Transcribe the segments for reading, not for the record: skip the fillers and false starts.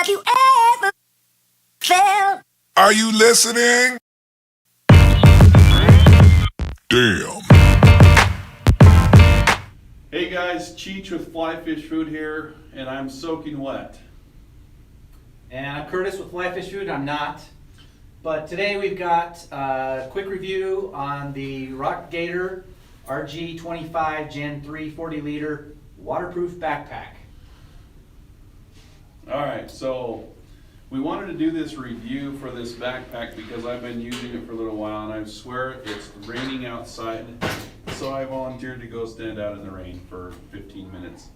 Have you ever felt? Are you listening? Damn. Hey guys, Cheech with Fly Fish Food here, and I'm soaking wet. And I'm Curtis with Fly Fish Food. I'm not. But today we've got a quick review on the Rockagator RG25 Gen 3 40 liter waterproof backpack. Alright, so we wanted to do this review for this backpack because I've been using it for a little while, and I swear it's raining outside, so I volunteered to go stand out in the rain for 15 minutes.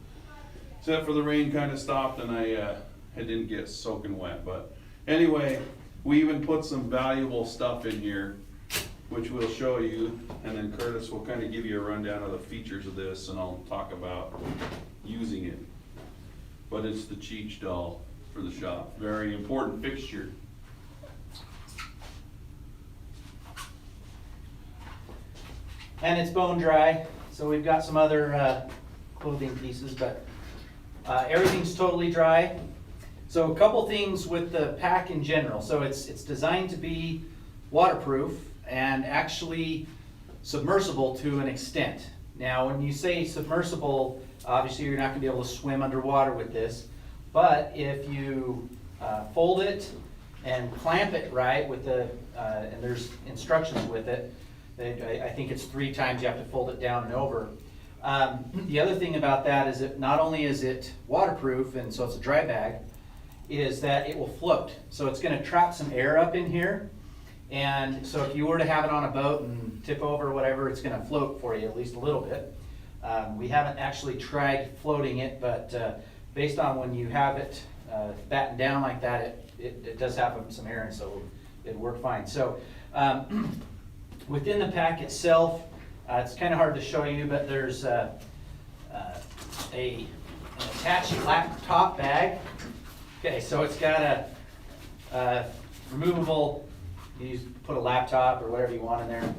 Except for the rain kind of stopped and I didn't get soaking wet. But anyway, we even put some valuable stuff in here, which we'll show you, and then Curtis will kind of give you a rundown of the features of this, and I'll talk about using it. But it's the Cheech doll for the shop. Very important fixture. And it's bone dry, so we've got some other clothing pieces, but everything's totally dry. So a couple things with the pack in general. So it's designed to be waterproof and actually submersible to an extent. Now when you say submersible, obviously you're not going to be able to swim underwater with this, but if you fold it and clamp it right with the, and there's instructions with it, I think it's 3 times you have to fold it down and over. The other thing about that is that not only is it waterproof, and so it's a dry bag, is that it will float. So it's going to trap some air up in here, and so if you were to have it on a boat and tip over or whatever, it's going to float for you at least a little bit. We haven't actually tried floating it, but based on when you have it battened down like that, it does have some air, and so it'll work fine. So within the pack itself, it's kind of hard to show you, but there's an attached laptop bag. Okay, so it's got a removable, you put a laptop or whatever you want in there.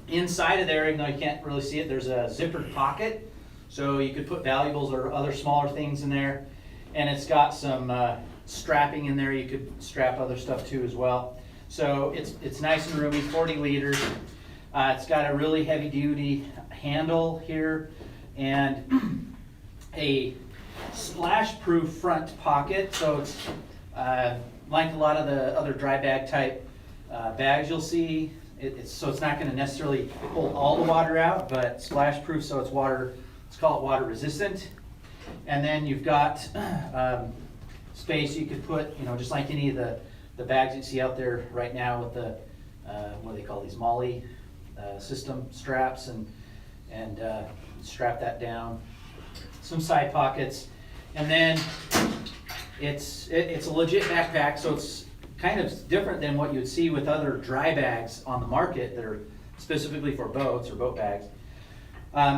Inside of there, even though you can't really see it, there's a zippered pocket. So you could put valuables or other smaller things in there. And it's got some strapping in there. You could strap other stuff too as well. So it's nice and roomy, 40 liters. It's got a really heavy duty handle here and a splash proof front pocket. So it's like a lot of the other dry bag type bags you'll see. So it's not going to necessarily pull all the water out, but splash proof, so it's water, let's call it water resistant. And then you've got space you could put, just like any of the bags you see out there right now with the, what do they call these, Molly system straps, and strap that down. Some side pockets, and then it's a legit backpack, so it's kind of different than what you would see with other dry bags on the market that are specifically for boats or boat bags,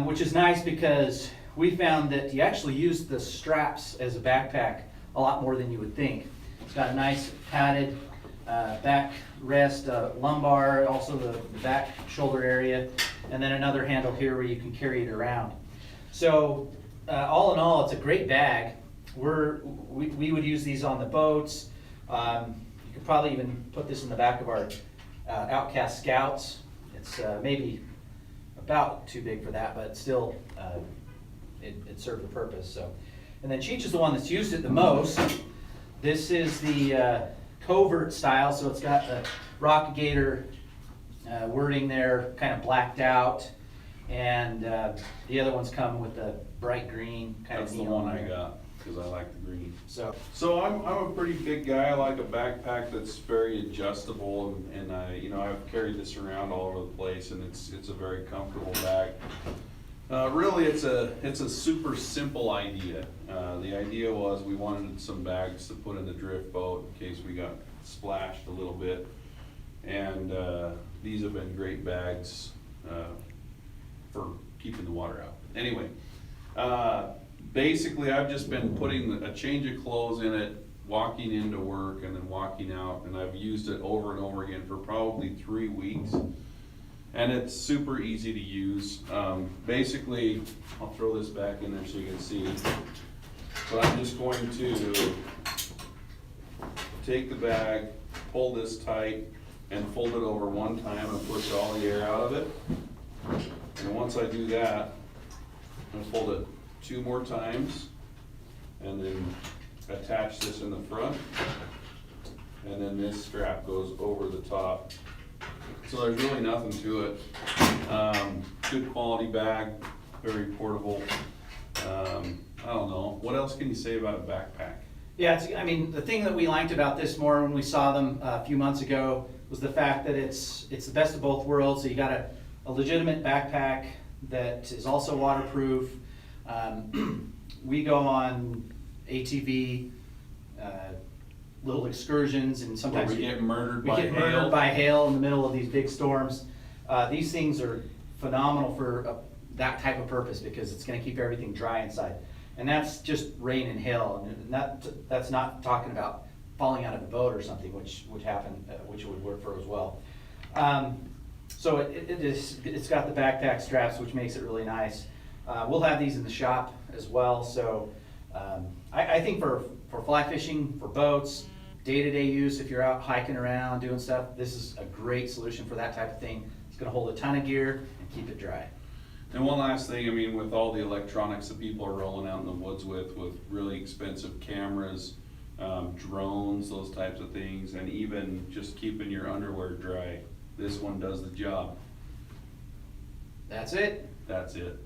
which is nice because we found that you actually use the straps as a backpack a lot more than you would think. It's got a nice padded back rest, lumbar, also the back shoulder area, and then another handle here where you can carry it around. So all in all, it's a great bag. We would use these on the boats. You could probably even put this in the back of our Outcast Scouts. It's maybe about too big for that, but still it served the purpose. So, and then Cheech is the one that's used it the most. This is the covert style, so it's got the Rockagator wording there, kind of blacked out, and the other ones come with the bright green kind That's of the neon one I there. got because I like the green. So I'm a pretty big guy. I like a backpack that's very adjustable, and I've carried this around all over the place, and it's a very comfortable bag. Really, it's a super simple idea. The idea was we wanted some bags to put in the drift boat in case we got splashed a little bit, and these have been great bags for keeping the water out. Anyway, basically I've just been putting a change of clothes in it, walking into work and then walking out, and I've used it over and over again for probably 3 weeks. And it's super easy to use. Basically, I'll throw this back in there so you can see. But I'm just going to take the bag, pull this tight, and fold it over one time and push all the air out of it. And once I do that, I'm gonna fold it 2 more times, and then attach this in the front. And then this strap goes over the top. So there's really nothing to it. Good quality bag, very portable. I don't know, what else can you say about a backpack? Yeah, I mean, the thing that we liked about this more when we saw them a few months ago was the fact that it's the best of both worlds. So you got a legitimate backpack that is also waterproof. We go on ATV, little excursions, and sometimes Where we get murdered we by get hail. murdered by hail in the middle of these big storms. These things are phenomenal for that type of purpose because it's going to keep everything dry inside. And that's just rain and hail, and that's not talking about falling out of a boat or something, which would happen, which would work for as well. So it's got the backpack straps, which makes it really nice. We'll have these in the shop as well. So I think for fly fishing, for boats, day-to-day use, if you're out hiking around doing stuff, this is a great solution for that type of thing. It's going to hold a ton of gear and keep it dry. And one last thing, I mean, with all the electronics that people are rolling out in the woods with really expensive cameras, drones, those types of things, and even just keeping your underwear dry, this one does the job. That's it. That's it.